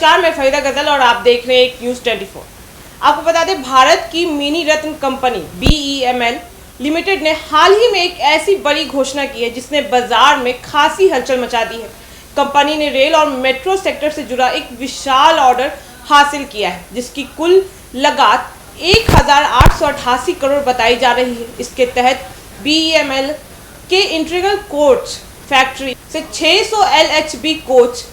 नमस्कार, मैं फरीदा गजल और आप देख रहे हैं एक न्यूज़ 24। आपको बता दें, भारत की मिनी रत्न कंपनी BEML लिमिटेड ने हाल ही में एक ऐसी बड़ी घोषणा की है जिसने बाजार में खासी हलचल मचा दी है। कंपनी ने रेल और मेट्रो सेक्टर से जुड़ा एक विशाल ऑर्डर हासिल किया है जिसकी कुल लागत 1888 करोड़ बताई जा रही है। इसके तहत BEML के इंटीग्रल कोच फैक्ट्री से 600 LHB कोच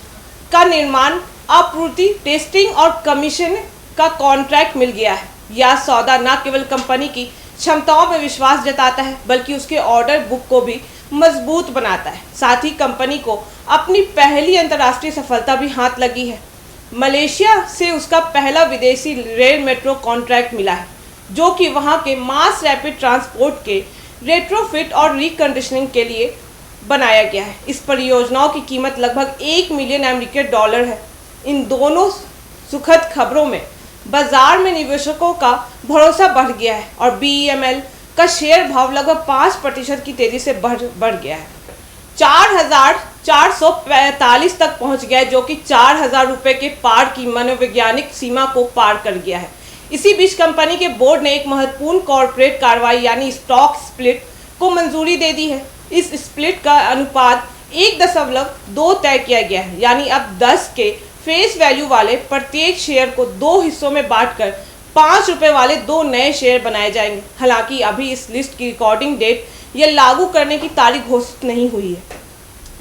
का निर्माण, आपूर्ति, टेस्टिंग और कमीशन का कॉन्ट्रैक्ट मिल गया है। यह सौदा न केवल कंपनी की क्षमताओं में विश्वास जताता है बल्कि उसके ऑर्डर बुक को भी मजबूत बनाता है। साथ ही कंपनी को अपनी पहली अंतर्राष्ट्रीय सफलता भी हाथ लगी है। मलेशिया से उसका पहला विदेशी रेल मेट्रो कॉन्ट्रैक्ट मिला है जो कि वहां के मास रैपिड ट्रांसपोर्ट के रेट्रोफिट और रिकंडीशनिंग के लिए बनाया गया है। इस परियोजनाओं की कीमत लगभग $1 मिलियन है। इन दोनों सुखद खबरों में बाजार में निवेशकों का भरोसा बढ़ गया है और BEML का शेयर भाव लगभग 5% की तेजी से बढ़ गया है। 4,445 तक पहुंच गया है जो कि 4,000 रुपये के पार की मनोवैज्ञानिक सीमा को पार कर गया है। इसी बीच कंपनी के बोर्ड ने एक महत्वपूर्ण कॉर्पोरेट कार्रवाई यानी स्टॉक स्प्लिट को मंजूरी दे दी है। इस स्प्लिट का अनुपात 1.2 तय किया गया है, यानी अब 10 के फेस वैल्यू वाले प्रत्येक शेयर को 2 हिस्सों में बांटकर 5 रुपए वाले 2 नए शेयर बनाए जाएंगे। हालांकि अभी इस लिस्ट की रिकॉर्डिंग डेट या लागू करने की तारीख घोषित नहीं हुई है,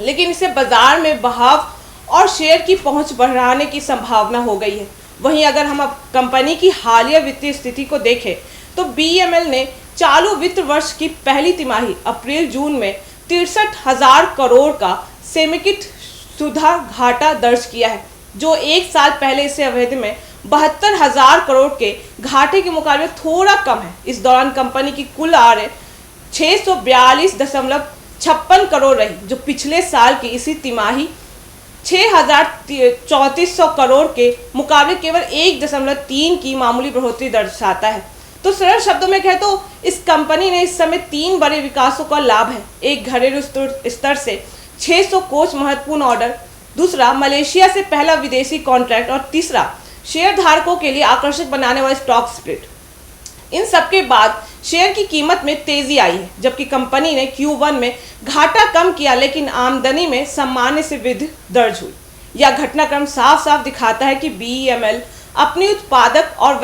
लेकिन इससे बाजार में बहाव और शेयर की पहुंच बढ़ाने की संभावना हो गई है। वहीं अगर हम अब कंपनी की हालिया वित्तीय स्थिति को देखें तो BEML ने चालू वित्त वर्ष की पहली तिमाही अप्रैल-जून में 63,000 करोड़ का समेकित सुधा घाटा दर्ज किया है, जो एक साल पहले इस अवधि में 72,000 करोड़ के घाटे के मुकाबले थोड़ा कम है। इस दौरान कंपनी की कुल आय 642.56 करोड़ रही, जो पिछले साल की इसी तिमाही 6,3400 करोड़ के मुकाबले केवल 1.3 की मामूली बढ़ोतरी दर्शाता है। तो सरल शब्दों में कहें तो इस कंपनी ने इस समय 3 बड़े विकासों का लाभ है। एक, घरेलू स्तर से 600 कोच महत्वपूर्ण ऑर्डर, दूसरा मलेशिया से पहला विदेशी कॉन्ट्रैक्ट और तीसरा शेयर धारकों के लिए आकर्षक बनाने वाला स्टॉक स्प्लिट। इन सबके बाद शेयर की कीमत में तेजी आई है, जबकि कंपनी ने Q1 में घाटा कम किया लेकिन आमदनी में सामान्य से वृद्धि दर्ज हुई। यह घटनाक्रम साफ साफ दिखाता है कि BEML अपनी उत्पादक और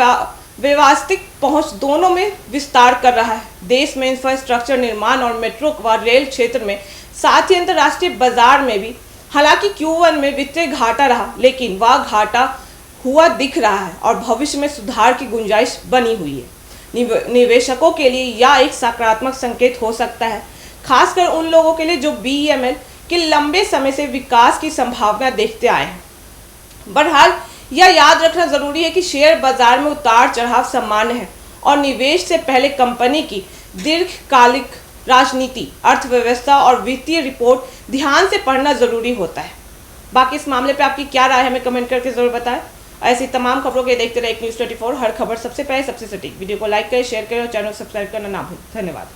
व्यवस्थित पहुंच दोनों में विस्तार कर रहा है। देश में इंफ्रास्ट्रक्चर निर्माण और मेट्रो व रेल क्षेत्र में, साथ ही अंतर्राष्ट्रीय बाजार में भी। हालांकि Q1 में वित्तीय घाटा रहा, लेकिन वह घाटा हुआ दिख रहा है और भविष्य में सुधार की गुंजाइश बनी हुई है। निवेशकों के लिए यह एक सकारात्मक संकेत हो सकता है, खासकर उन लोगों के लिए जो BEML के लंबे समय से विकास की संभावना देखते आए हैं। बहरहाल यह याद रखना जरूरी है कि शेयर बाजार में उतार चढ़ाव सामान्य है और निवेश से पहले कंपनी की दीर्घकालिक राजनीति, अर्थव्यवस्था और वित्तीय रिपोर्ट ध्यान से पढ़ना जरूरी होता है। बाकी इस मामले पे आपकी क्या राय है, हमें कमेंट करके जरूर बताएं। ऐसी तमाम खबरों के देखते रहे एक न्यूज़ 24। हर खबर सबसे पहले, सबसे सटीक। वीडियो को लाइक करें, शेयर करें और चैनल को सब्सक्राइब करना ना भूलें। धन्यवाद।